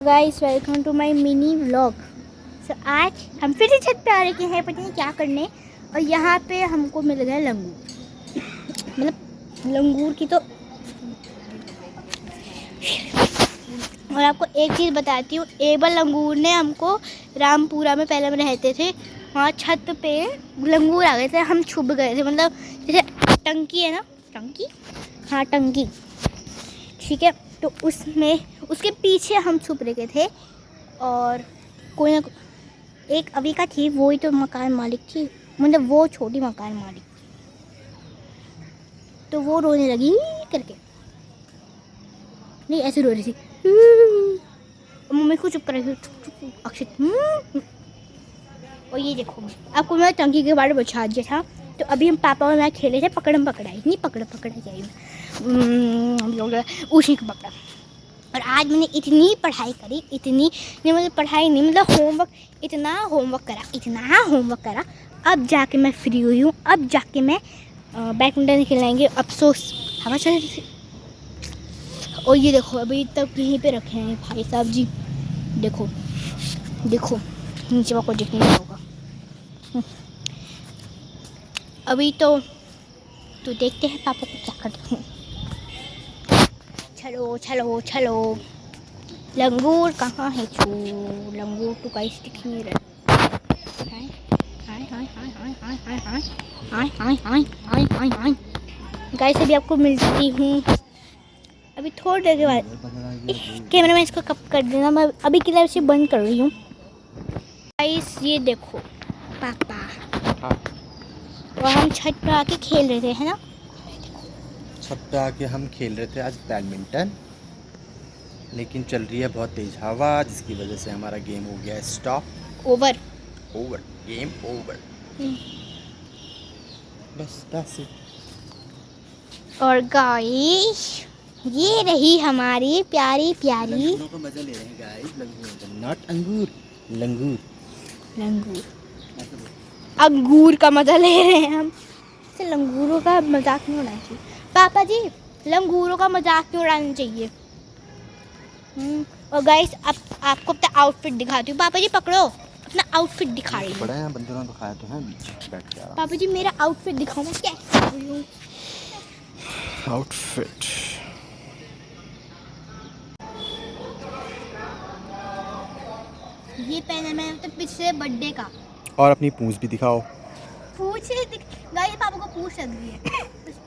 Guys welcome to my mini vlog. So आज हम फिर से छत पे आ रखे हैं, पता नहीं क्या करने। और यहाँ पे हमको मिल गया लंगूर, मतलब लंगूर की तो। और आपको एक चीज़ बताती हूँ, एक बार लंगूर ने हमको रामपुरा में पहले हम रहते थे, वहाँ छत पे लंगूर आ गए थे, हम छुप गए थे। मतलब जैसे टंकी है ना, टंकी, हाँ टंकी, ठीक है। तो उसमें उसके पीछे हम छुप रखे थे। और कोई ना एक अविका थी, वो ही तो मकान मालिक थी, मतलब वो छोटी मकान मालिक, तो वो रोने लगी करके, नहीं ऐसे रो रही थी। मम्मी को चुप कर रही थी, अक्षित। और ये देखो, आपको मैं टंकी के बारे में बता दिया था। तो अभी हम पापा और मैं खेले थे पकड़म पकड़ाई, नहीं पकड़ा जाए उसी को पकड़ा। और आज मैंने इतनी पढ़ाई करी, इतनी नहीं, मतलब पढ़ाई नहीं, मतलब होमवर्क, इतना होमवर्क करा। अब जाके मैं फ्री हुई हूँ, अब जाके मैं बैडमिंटन खेलेंगे। अफसोस हवा चल रही थी। और ये देखो अभी तक यहीं पे रखे हैं भाई साहब जी, देखो देखो नीचे को देखने होगा। अभी तो देखते हैं पापा को क्या करते हैं। चलो चलो चलो, लंगूर कहाँ है छू, लंगूर तो गाइस दिख नहीं रहा। हाय गाइस, अभी आपको मिलती हूँ अभी थोड़ी देर के बाद। कैमरा में इसको कप कर देना, मैं अभी की तरफ से बंद कर रही हूँ। गाइस ये देखो पापा, और हम छत पर आके खेल रहे थे, है ना। छत पे आके हम खेल रहे थे आज बैडमिंटन, लेकिन चल रही है बहुत तेज हवा, जिसकी वजह से हमारा गेम हो गया स्टॉप। Over game over. बस और गाइस ये रही हमारी प्यारी प्यारी को मजा ले रहे हैं गाइस, लंगूर नॉट अंगूर, लंगूर अंगूर का मजा ले रहे हैं हम। से लंगूरों का मजाक नहीं उड़ाना चाहिए पापा जी, लंगूरों का मजाक नहीं उड़ाना चाहिए। और गाइस आपको अपना आउटफिट दिखाती हूँ। पापा जी पकड़ो, अपना आउटफिट दिखा रही हूँ। बड़ा है, बंदरों तो खाया तो है बीच बैठ के। पापा जी मेरा आउटफिट दिखाओ, मैं कैसे कर रही हूँ। आउटफिट ये पहना मैंने तो पिछले बर्थडे का। और अपनी पूंछ भी दिखाओ। पूछ गाइस, पापा को पूछ लग रही है।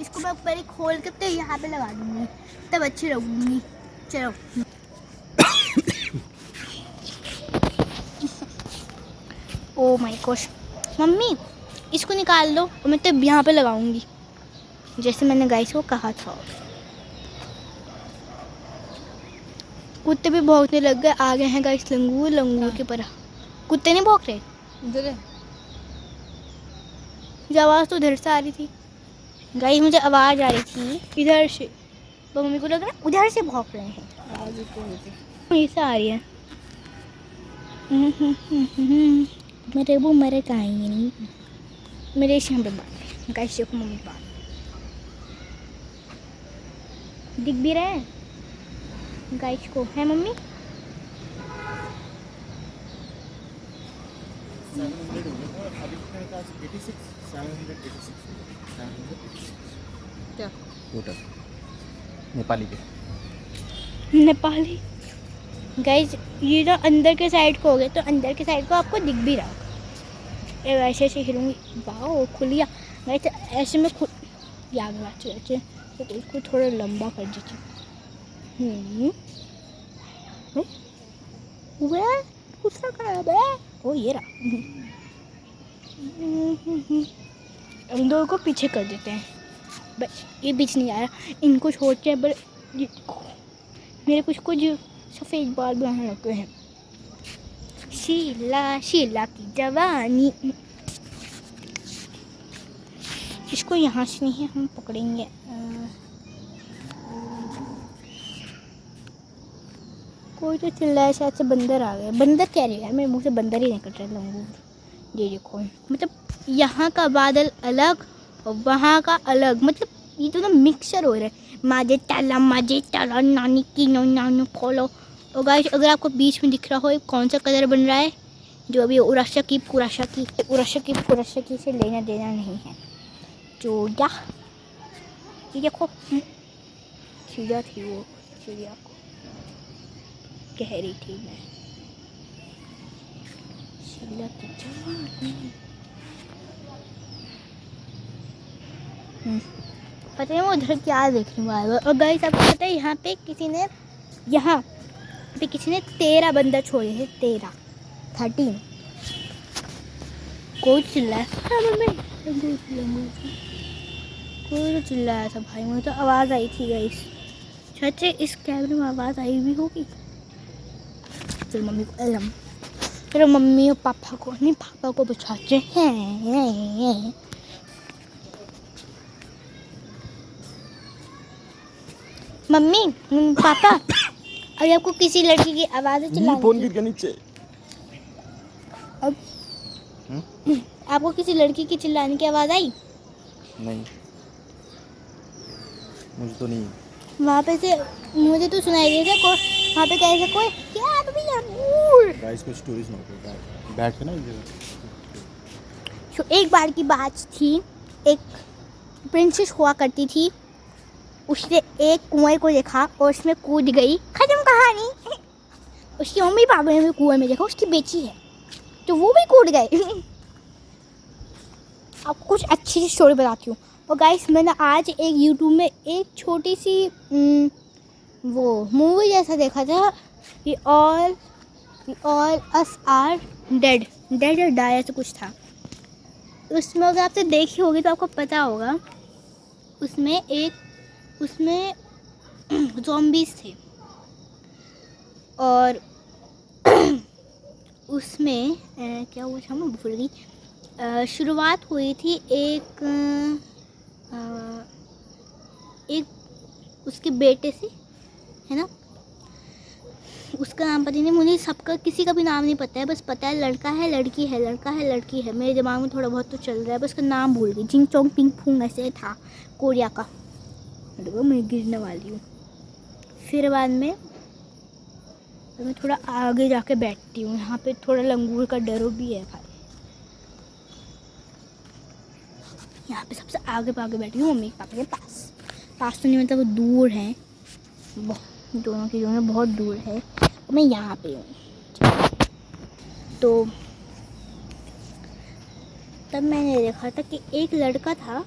इसको मैं ऊपर ही खोल के तो यहाँ पे लगा दूंगी, तब अच्छी लगूंगी। चलो ओ माय गॉश, मम्मी इसको निकाल दो और मैं तब यहाँ पे लगाऊंगी, जैसे मैंने गाइस को कहा था। कुत्ते भी भौंकने लग गए, आ गए हैं गाइस लंगूर के पर। कुत्ते नहीं भौंक रहे, इधर आवाज़ तो उधर से आ रही थी गाइस, मुझे आवाज़ आ रही थी इधर से, तो मम्मी को लग रहा उधर से भौंक रहे हैं, आवाज़ यहीं से आ रही है। मेरे वो मरे कहीं नहीं, मेरे से हम बात गाइस, देखो मम्मी बात दिख भी रहे हैं गाइस को, है मम्मी। क्या टोटल नेपाली के नेपाली गाइस, ये जो अंदर के साइड को हो गया, तो अंदर के साइड को आपको दिख भी रहा होगा। ये ऐसे ऐसे हिलूंगी, वाओ खुलिया गाइस, ऐसे में खुद याद अच्छे तो इसको थोड़ा लंबा कर दीजिए। वह दूसरा खराब है, ओ ये रहा। इन दो को पीछे कर देते हैं, बस ये बीच नहीं आ रहा, इनको छोड़ते हैं। पर मेरे कुछ सफ़ेद बाल बनाने लगे हैं। शीला की जवानी, इसको यहाँ से नहीं हम पकड़ेंगे। कोई तो चिल्लाया, शायद से बंदर आ गए। बंदर कह रही है, मेरे मुंह से बंदर ही निकल रहा है लंगूर। ये देखो, मतलब यहाँ का बादल अलग और वहाँ का अलग, मतलब ये तो ना मिक्सचर हो रहा है। माजे ताला नानी की नो नानू खोलो, और गाइस अगर आपको बीच में दिख रहा हो कौन सा कलर बन रहा है, जो अभी उराशाकी से लेना देना नहीं है। चूजा ये देखो, चिड़िया थी वो, चिड़िया को कह रही थी मैं, चिड़िया की पता नहीं वो उधर क्या देखने वाला। और गाइस आपको पता है यहाँ पे किसी ने 13 बंदर छोड़े हैं, 13 कोई चिल्लाया कोई तो चिल्लाया था भाई, मुझे तो आवाज़ आई थी गाइस। शायद से इस कैमरे में आवाज़ आई भी होगी। फिर मम्मी को अलम, फिर मम्मी और पापा को नहीं, पापा को बचाते हैं। मम्मी पापा अगर आपको किसी लड़की की आवाज़ फोन गिर गया नीचे। अब आपको किसी लड़की की चिल्लाने की आवाज़ आई? नहीं, मुझे तो नहीं। वहाँ पे से मुझे तो सुनाई दिया था कोई वहाँ पे कैसे कोई क्या लंगूर। गाइस कुछ स्टोरीज नोट बैठ के ना इधर। तो एक बार की बात थी, एक प्रिंसेस हुआ करती थी, उसने एक कुएं को देखा और उसमें कूद गई, खत्म कहानी। उसकी मम्मी पापा ने भी कुएं में देखा, उसकी बेटी है तो वो भी कूद गए। आपको कुछ अच्छी सी स्टोरी बताती हूँ। और गाइस मैंने आज एक यूट्यूब में एक छोटी सी वो मूवी जैसा देखा था, we all us are dead और डाई ऐसा कुछ था। उसमें अगर आपने देखी होगी तो आपको पता होगा, उसमें ज़ॉम्बीज़ थे और उसमें क्या हुआ था मैं भूल गई। शुरुआत हुई थी एक उसके बेटे से, है ना, उसका नाम पता नहीं, मुझे सबका किसी का भी नाम नहीं पता है, बस पता है लड़का है लड़की है, लड़का है लड़की है। मेरे दिमाग में थोड़ा बहुत तो चल रहा है, बस उसका नाम भूल गई। जिंग चोंग पिंग फूंग ऐसे था, कोरिया का। देखो मैं गिरने वाली हूँ। फिर बाद में तो मैं थोड़ा आगे जाके बैठती हूँ, यहाँ पे थोड़ा लंगूर का डर भी है भाई। यहाँ पे सबसे आगे बैठी हूँ मम्मी पापा के पास तो नहीं, मतलब दूर है, दोनों की दोनों बहुत दूर है। मैं यहाँ पे हूँ। तो तब मैंने देखा था कि एक लड़का था,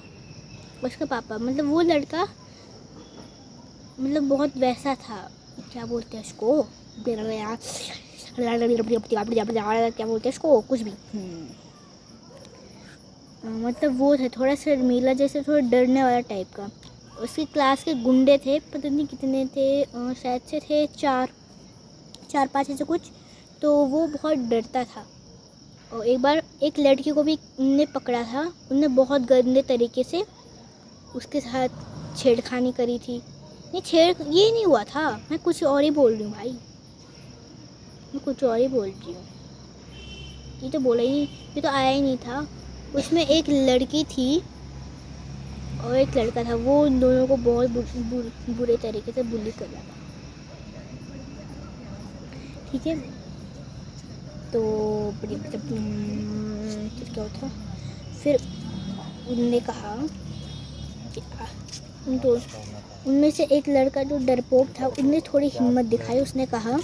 उसका पापा, मतलब वो लड़का मतलब बहुत वैसा था, क्या बोलते हैं उसको, क्या बोलते हैं उसको, कुछ भी मतलब वो था थोड़ा शर्मीला जैसे, थोड़ा डरने वाला टाइप का। उसकी क्लास के गुंडे थे, पता नहीं कितने थे, शायद से थे 4-5 ऐसे कुछ। तो वो बहुत डरता था। और एक बार एक लड़की को भी उनने पकड़ा था, उनने बहुत गंदे तरीके से उसके साथ छेड़खानी करी थी। नहीं ये नहीं हुआ था, मैं कुछ और ही बोल रही हूँ भाई, मैं कुछ और ही बोल रही हूँ। ये तो बोला ही नहीं, ये तो आया ही नहीं था। उसमें एक लड़की थी और एक लड़का था, वो उन दोनों को बहुत बुरे तरीके से बुली कर रहा था, ठीक है। तो फिर क्या होता, फिर उनने कहा कि उनमें से एक लड़का जो डरपोक था, उनने थोड़ी हिम्मत दिखाई। उसने कहा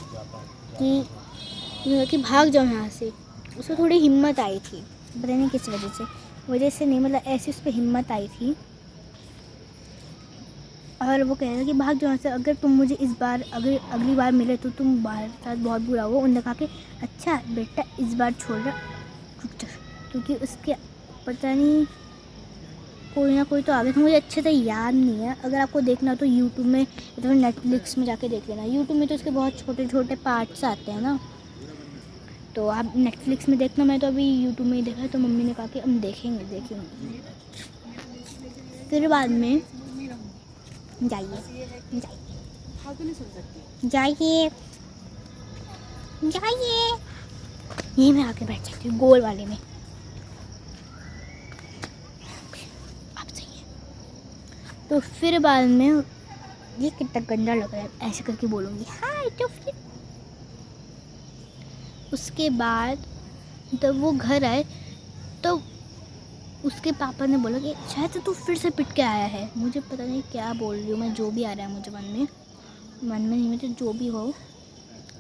कि भाग जाओ यहाँ से। उसको थोड़ी हिम्मत आई थी, पता नहीं किस वजह से नहीं, मतलब ऐसी उस पर हिम्मत आई थी। और वो कह रहा कि भाग जाओ यहाँ से, अगर तुम मुझे अगर अगली बार मिले तो तुम बाहर साथ बहुत बुरा हो। उन्होंने कहा कि अच्छा बेटा इस बार छोड़ रहा, क्योंकि उसके पता नहीं कोई ना कोई तो आगे था, मुझे अच्छे से याद नहीं है। अगर आपको देखना हो तो यूट्यूब में या तो नेटफ्लिक्स में जाके देख लेना। यूट्यूब में तो उसके बहुत छोटे छोटे पार्ट्स आते हैं ना, तो आप नेटफ्लिक्स में देखना। मैं तो अभी यूट्यूब में ही देखा, तो मम्मी ने कहा कि हम देखेंगे। फिर बाद में जाइए यहीं में आके बैठ सकती हूँ, गोल वाले में। अब सही है। तो फिर बाद में ये कितना गंदा लग रहा है, ऐसे करके बोलूँगी हाय। तो फिर उसके बाद जब वो घर आए तो उसके पापा ने बोला कि शायद तू फिर से पिट के आया है। मुझे पता नहीं क्या बोल रही हूँ मैं, जो भी आ रहा है मुझे मन में नहीं, मुझे जो भी हो।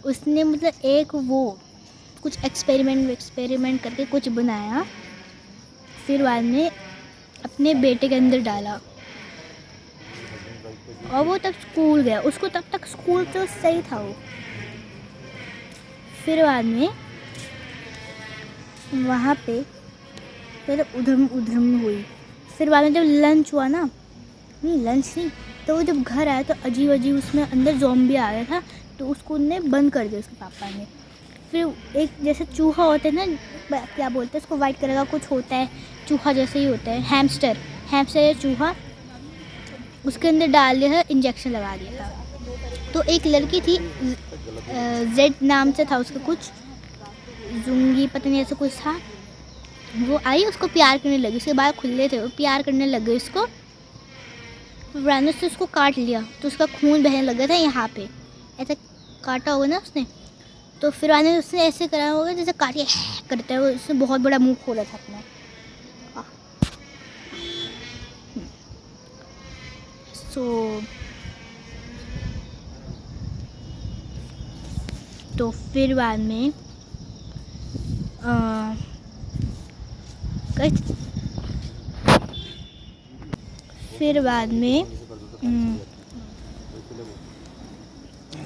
उसने मतलब एक वो कुछ एक्सपेरिमेंट करके कुछ बनाया, फिर बाद में अपने बेटे के अंदर डाला और वो तब स्कूल गया। उसको तब तक स्कूल तो सही था वो। फिर बाद में वहाँ पे पहले उधम हुई। फिर बाद में जब लंच हुआ ना, नहीं लंच नहीं, तो वो जब घर आया तो अजीब उसमें अंदर ज़ॉम्बी आ गया था, तो उसको उनने बंद कर दिया उसके पापा ने। फिर एक जैसे चूहा होता है ना, क्या बोलते हैं उसको, वाइट कलर का कुछ होता है, चूहा जैसे ही होता है, हैमस्टर या चूहा, उसके अंदर डाल दिया था, इंजेक्शन लगा दिया था। तो एक लड़की थी, जेड नाम से था उसका कुछ, जुंगी पता नहीं ऐसा कुछ था, वो आई उसको प्यार करने लगी, उसके बाल खुले थे, वो प्यार करने लग गई उसको। रैनो से उसको काट लिया तो उसका खून बहने लगा था यहाँ पे, ऐसा काटा होगा ना उसने। तो फिर आने उसने ऐसे करा होगा जैसे काट के करता है, वो उसने बहुत बड़ा मुंह खोला था अपना। तो फिर बाद में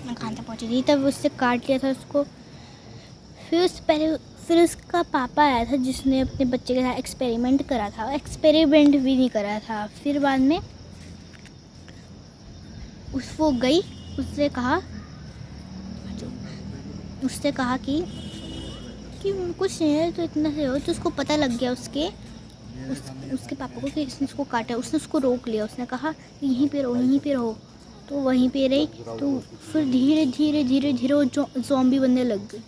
मैं कहाँ तक पहुँची थी, तब उससे काट लिया था उसको। फिर उसका पापा आया था जिसने अपने बच्चे के साथ एक्सपेरिमेंट करा था, एक्सपेरिमेंट भी नहीं करा था। फिर बाद में वो गई, उससे कहा कि कुछ नहीं है तो इतना से हो। तो उसको पता लग गया उसके पापा को कि इसने उसको काटा। उसने उसको रोक लिया, उसने कहा कि यहीं पे रहो। तो वहीं पे रही। तो फिर धीरे वो ज़ॉम्बी बनने लग गई।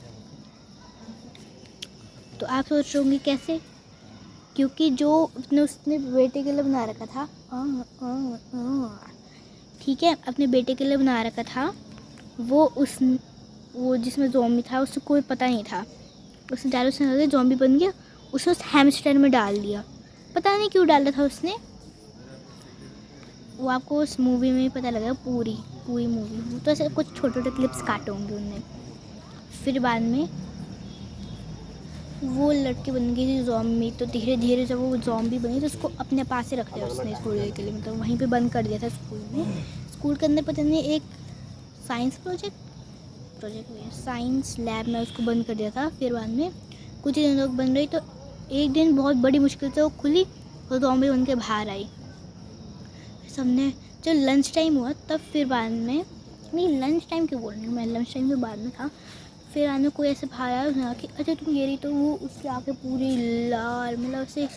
तो आप सोच रहे होंगे कैसे, क्योंकि जो उसने बेटे के लिए बना रखा था, ठीक है, अपने बेटे के लिए बना रखा था, वो जिसमें ज़ॉम्बी था उससे कोई पता नहीं था। उसने डायरेक्ट उसने ज़ॉम्बी बन गया, उसने उस हैमस्टर में डाल दिया। पता नहीं क्यों डाला था उसने, वो आपको उस मूवी में पता लगा, पूरी मूवी। तो ऐसे कुछ छोटे क्लिप्स काटे होंगे उनने। फिर बाद में वो लड़की बन गई थी ज़ॉम्बी। तो धीरे जब वो ज़ॉम्बी बनी तो उसको अपने पास से रख दिया उसने थोड़ी के लिए, मतलब वहीं पे बंद कर दिया था स्कूल में। स्कूल के अंदर पता नहीं एक साइंस प्रोजेक्ट साइंस लैब में उसको बंद कर दिया था। फिर बाद में कुछ ही दिन तक बन रही, तो एक दिन बहुत बड़ी मुश्किल से वो खुली और ज़ॉम्बी बन के बाहर आई। सबने जब लंच टाइम हुआ तब फिर बाद में, नहीं लंच टाइम क्यों बोल रही हूँ मैं, लंच टाइम तो बाद में था। फिर बाद में कोई ऐसे बाहर आया, उसने कहा कि अच्छा तुम ये रही, तो वो उसके आके पूरी लाल, मतलब ऐसे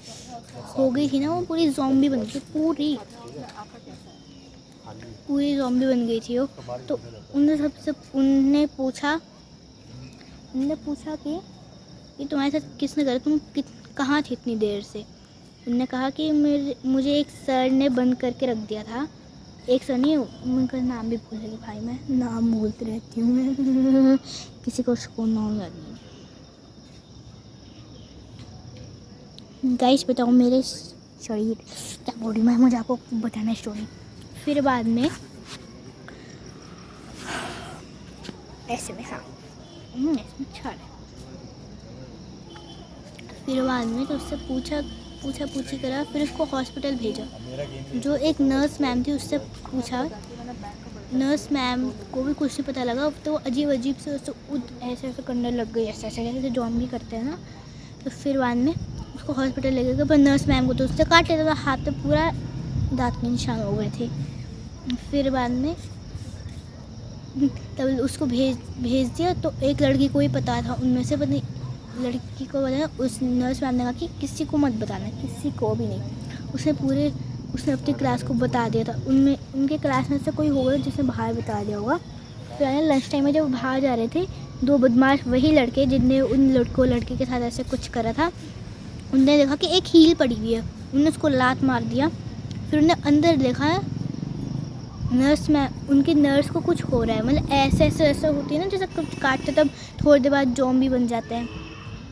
हो गई थी ना, वो पूरी ज़ॉम्बी बन गई, पूरी ज़ॉम्बी बन गई थी वो। तो उनने पूछा कि तुम्हारे साथ किसने करा, तुम कहाँ थी इतनी देर से। उनने कहा कि मुझे एक सर ने बंद करके रख दिया था। एक सर नहीं, उनका नाम भी भूल गई भाई, मैं नाम भूलती रहती हूँ मैं किसी को नाम याद नहीं। गाइस बताओ मेरे शरीर क्या बोल रही मैं, मुझे आपको बताना स्टोरी। फिर बाद में ऐसे में फिर बाद में तो उससे पूछा करा, फिर उसको हॉस्पिटल भेजा। जो एक नर्स मैम थी उससे पूछा, नर्स मैम को भी कुछ नहीं पता लगा। तो अजीब से उससे ऐसे करने लग गई, ऐसे ज़ॉम्बी करते हैं ना। तो फिर बाद में उसको हॉस्पिटल ले गए, पर नर्स मैम को तो उससे काट लेता था, हाथ पे पूरा दांत के निशान हो गए थे। फिर बाद में तब उसको भेज दिया। तो एक लड़की को ही पता था उनमें से, पता लड़की को बताया। उस नर्स मैम ने कहा कि किसी को मत बताना, किसी को भी नहीं। उसने अपनी क्लास को बता दिया था। उनके क्लास में से कोई होगा जिसने बाहर बता दिया होगा। फिर लंच टाइम में जब बाहर जा रहे थे, दो बदमाश वही लड़के जिनने उन लड़की के साथ ऐसे कुछ करा था, उनने देखा कि एक हील पड़ी हुई है, उन्होंने उसको लात मार दिया। फिर उन्हें अंदर देखा नर्स में उनकी नर्स को कुछ हो रहा है, मतलब ऐसे ऐसे ऐसे होती है ना, जैसे कुछ काटते तब थोड़ी देर बाद ज़ॉम्बी बन जाते हैं,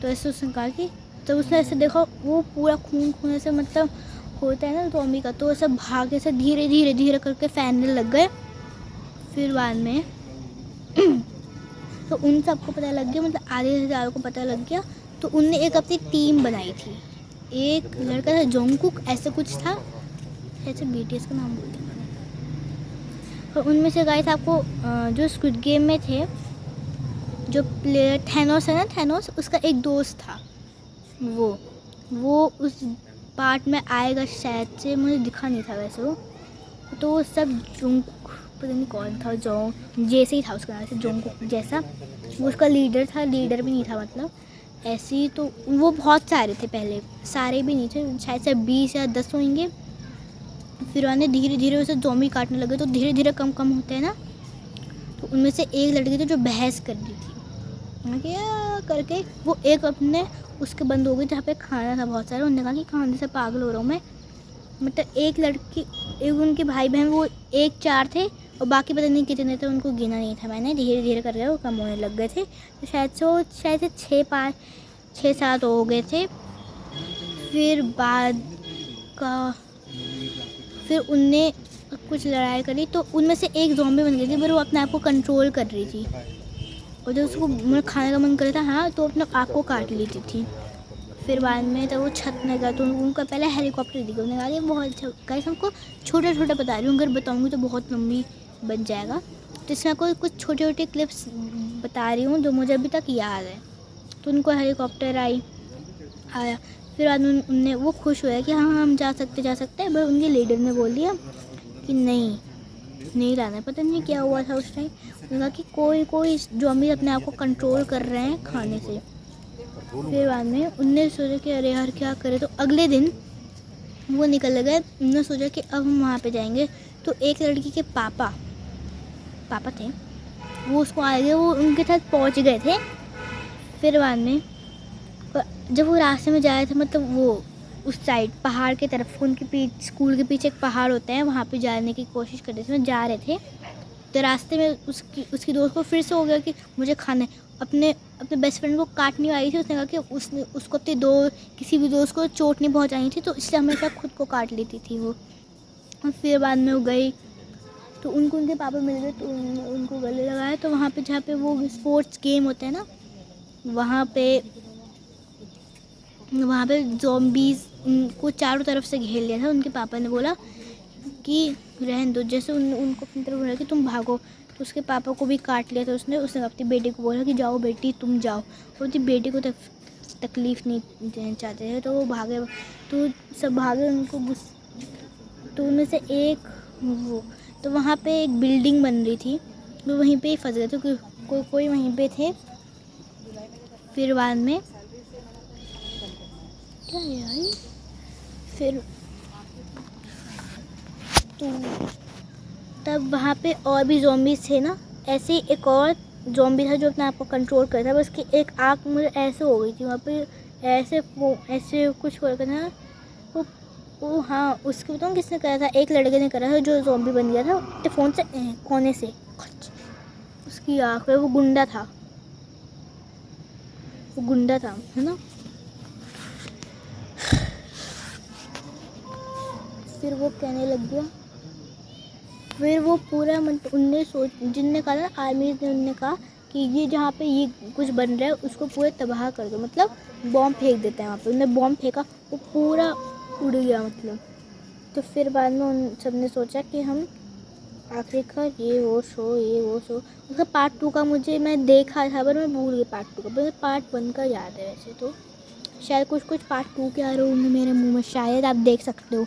तो ऐसे उसने कहा कि तो उसने ऐसे देखा वो पूरा खून खून ऐसे मतलब होता है ना ज़ॉम्बी का, तो ऐसे भागे से धीरे धीरे धीरे करके फैलने लग गए। फिर बाद में तो उन सबको पता लग गया, मतलब आधे से ज़्यादा को पता लग गया, तो उनने एक अपनी टीम बनाई थी। एक लड़का था जोंगकुक ऐसे कुछ था, ऐसे BTS का नाम बोलते हैं। तो उनमें से गाइस आपको जो स्क्विड गेम में थे, जो प्लेयर थैनोस है ना, थैनोस उसका एक दोस्त था, वो उस पार्ट में आएगा शायद से, मुझे दिखा नहीं था वैसे वो, तो वो सब जोंगकुक पता नहीं कौन था, जैसे ही था उसका नाम, जोंगकुक जैसा, वो उसका लीडर था, लीडर भी नहीं था मतलब ऐसे ही। तो वो बहुत सारे थे, पहले सारे भी नहीं थे, शायद से 20 या 10 होंगे। फिर उन्हें धीरे धीरे उसे ज़ॉम्बी काटने लगे, तो धीरे धीरे कम कम होते हैं ना, तो उनमें से एक लड़की थी जो बहस कर रही थी, क्या करके वो एक अपने उसके बंद हो गई जहाँ पे खाना था बहुत सारा, उन्होंने कहा कि खाने से पागल हो रहा हूँ मैं, मतलब एक लड़की, एक उनके भाई बहन, वो 1-4 थे और बाकी पता नहीं कितने थे, उनको गिना नहीं था मैंने, धीरे धीरे करके वो कम होने लग गए थे, तो शायद से 6-7 हो गए थे। फिर बाद का फिर उनने कुछ लड़ाई करी, तो उनमें से एक ज़ॉम्बी बन गई थी, पर वो अपने आप को कंट्रोल कर रही थी, और जब उसको मतलब खाने का मन कर रहा था हाँ, तो अपने आप को काट लेती थी। फिर बाद में तो वो छत में गया, तो उनका पहले हेलीकॉप्टर दिखा, उन्होंने कहा कि बहुत अच्छा गाइस, हमको छोटे छोटे बता रही हूँ, अगर बताऊँगी तो बहुत लंबी बन जाएगा, तो इसमें आपको कुछ छोटे छोटे क्लिप्स बता रही हूँ जो मुझे अभी तक याद है। तो उनको हेलीकॉप्टर आया, फिर बाद में उनने वो खुश हुआ कि हाँ हम जा सकते हैं, पर उनके लीडर ने बोल दिया कि नहीं लाना। पता नहीं क्या हुआ था उस टाइम, उन्होंने कहा कि कोई ज़ॉम्बी अपने आप को कंट्रोल कर रहे हैं खाने से। फिर बाद में उनने सोचा कि अरे यार क्या करें, तो अगले दिन वो निकल गए, उन्होंने सोचा कि अब हम वहाँ पे जाएंगे। तो एक लड़की के पापा थे, वो उसको आ गए, वो उनके साथ पहुँच गए थे। फिर बाद में जब वो रास्ते में जा रहे थे, मतलब वो उस साइड पहाड़ की तरफ, उनके पीछे स्कूल के पीछे एक पहाड़ होता है, वहाँ पे जाने की कोशिश कर रहे थे, जा रहे थे, तो रास्ते में उसकी दोस्त को फिर से हो गया कि मुझे खाना है। अपने बेस्ट फ्रेंड को काटने आई थी, उसने कहा कि उसको अपने किसी भी दोस्त को चोट नहीं पहुँचानी थी, तो इसलिए हमेशा खुद को काट लेती थी वो। और फिर बाद में वो गई, तो उनके पापा मिल गए, तो उनको गले लगाया, तो वहाँ पे जहाँ पे वो स्पोर्ट्स गेम होते हैं ना, वहाँ पे ज़ॉम्बीज़ उनको चारों तरफ से घेर लिया था। उनके पापा ने बोला कि रहने दो, जैसे उनको अपनी तरफ बोला कि तुम भागो, तो उसके पापा को भी काट लिया था उसने अपनी बेटी को बोला कि जाओ बेटी तुम जाओ, और उसकी बेटी को तकलीफ़ नहीं देना चाहते थे, तो वो भागे, तो सब भागे, तो उनमें से एक वो, तो वहाँ पे एक बिल्डिंग बन रही थी, तो वहीं पे ही फंस गए थे, कोई वहीं पे थे। फिर बाद में क्या यार, फिर तो तब वहाँ पे और भी ज़ॉम्बीज़ थे ना, ऐसे ही एक और ज़ॉम्बी था जो अपने आप को कंट्रोल करता था, बस उसकी एक आँख मुझे ऐसे हो गई थी वहाँ पे, ऐसे कुछ हो रखा था वो हाँ, उसको बताऊँ किसने करा था, एक लड़के ने करा था जो ज़ॉम्बी बन गया था अपने फ़ोन से कोने से, उसकी आँख पे, वो गुंडा था है ना। फिर वो कहने लग गया, फिर वो पूरा जिनने कहा ना, आर्मी ने, उनने कहा कि ये जहाँ पे ये कुछ बन रहा है उसको पूरे तबाह कर दो, मतलब बॉम्ब फेंक देते हैं वहाँ पे। उन्होंने बॉम्ब फेंका, वो पूरा उड़ गया मतलब। तो फिर बाद में उन सब ने सोचा कि हम आखिरकार ये वो शो उसका पार्ट 2 का मैं देखा था, पर मैं भूल गई पार्ट 2 का, पर पार्ट 1 का याद है वैसे तो। शायद कुछ पार्ट 2 के आ रहे होंगे मेरे मुँह में, शायद आप देख सकते हो,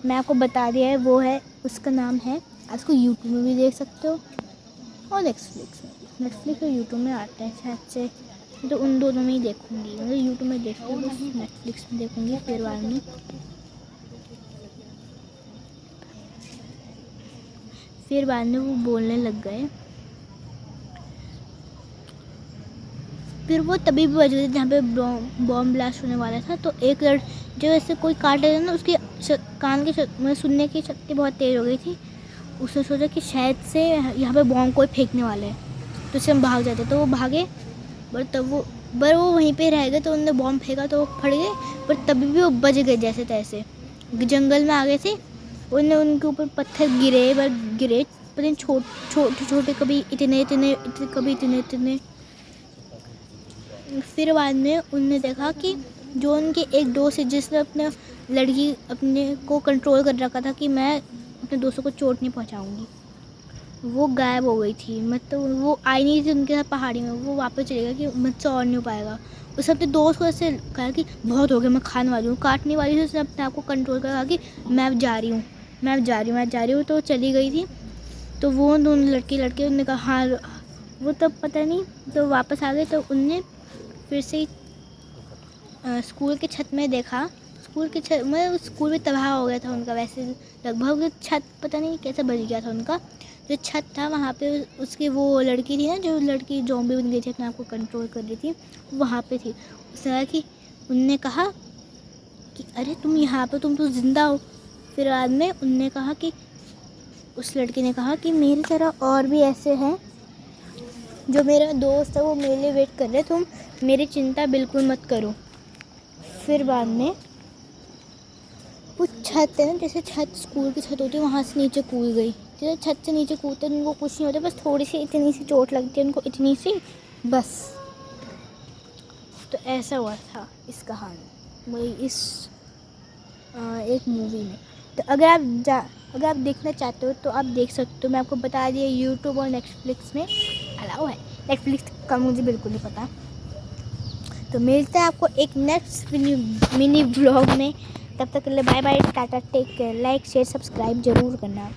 मैं आपको बता दिया है, वो है, उसका नाम है, आप उसको यूट्यूब में भी देख सकते हो और नेटफ्लिक्स और यूट्यूब में आते हैं शायद से, तो उन दोनों में ही देखूँगी, मतलब यूट्यूब में देखती हूँ, बस नेटफ्लिक्स में देखूँगी। फिर बाद में वो बोलने लग गए, फिर वो तभी भी बज गई जहाँ पे बॉम्ब ब्लास्ट होने वाला था। तो एक जो ऐसे कोई काट रहा था ना, उसके कान की मतलब सुनने की शक्ति बहुत तेज़ हो गई थी, उसने सोचा कि शायद से यहाँ पे बॉम्ब कोई फेंकने वाला है, तो उससे हम भाग जाते। तो वो भागे, पर वो वहीं पे रह गए। तो उन्होंने बॉम्ब फेंका तो वो फट गए, पर तभी भी वो बच गए जैसे तैसे। जंगल में आ गए थे, उनके ऊपर पत्थर गिरे, पता नहीं छोटे छोटे, कभी इतने, कभी इतने। फिर बाद में उनने देखा कि जो उनके एक दोस्त है जिसने अपने को कंट्रोल कर रखा था कि मैं अपने दोस्तों को चोट नहीं पहुंचाऊंगी, वो गायब हो गई थी। मतलब वो आई नहीं थी उनके साथ पहाड़ी में, वो वापस चले गया कि मुझसे और नहीं हो पाएगा। उसने अपने दोस्त को ऐसे कहा कि बहुत हो गया, मैं खाने वाली हूँ, काटने वाली थी। उसने अपने आप को कंट्रोल कर कहा कि मैं अब जा रही हूँ। तो चली गई थी। तो वो दोनों लड़के उनने कहा हाँ, वो तब पता नहीं, तो वापस आ गए। तो उनने फिर से स्कूल के छत में देखा। स्कूल भी तबाह हो गया था उनका, वैसे लगभग छत पता नहीं कैसे बच गया था उनका। जो छत था वहाँ पे उसकी वो लड़की थी ना, जो लड़की ज़ॉम्बी बन गई थी, अपने आप को कंट्रोल कर रही थी, वहाँ पे थी। उनने कहा कि अरे तुम यहाँ पे, तुम तो जिंदा हो। फिर बाद में उनने कहा कि उस लड़की ने कहा कि मेरी तरह और भी ऐसे हैं, जो मेरा दोस्त है, वो मेरे लिए वेट कर रहे, तुम मेरी चिंता बिल्कुल मत करो। फिर बाद में वो छत है ना, जैसे छत स्कूल की छत होती है, वहाँ से नीचे कूद गई। जैसे छत से नीचे कूदते उनको कुछ नहीं होता, बस थोड़ी सी इतनी सी चोट लगती है उनको, इतनी सी बस। तो ऐसा हुआ था इस कहानी, वही इस एक मूवी में। तो अगर आप देखना चाहते हो तो आप देख सकते हो। मैं आपको बता दिया, यूट्यूब और नेटफ्लिक्स में अलाउ है। नेटफ्लिक्स का मुझे बिल्कुल नहीं पता। तो मिलता है आपको एक नेक्स्ट मिनी ब्लॉग में। तब तक के लिए bye bye, tata, take care. Like share subscribe जरूर करना।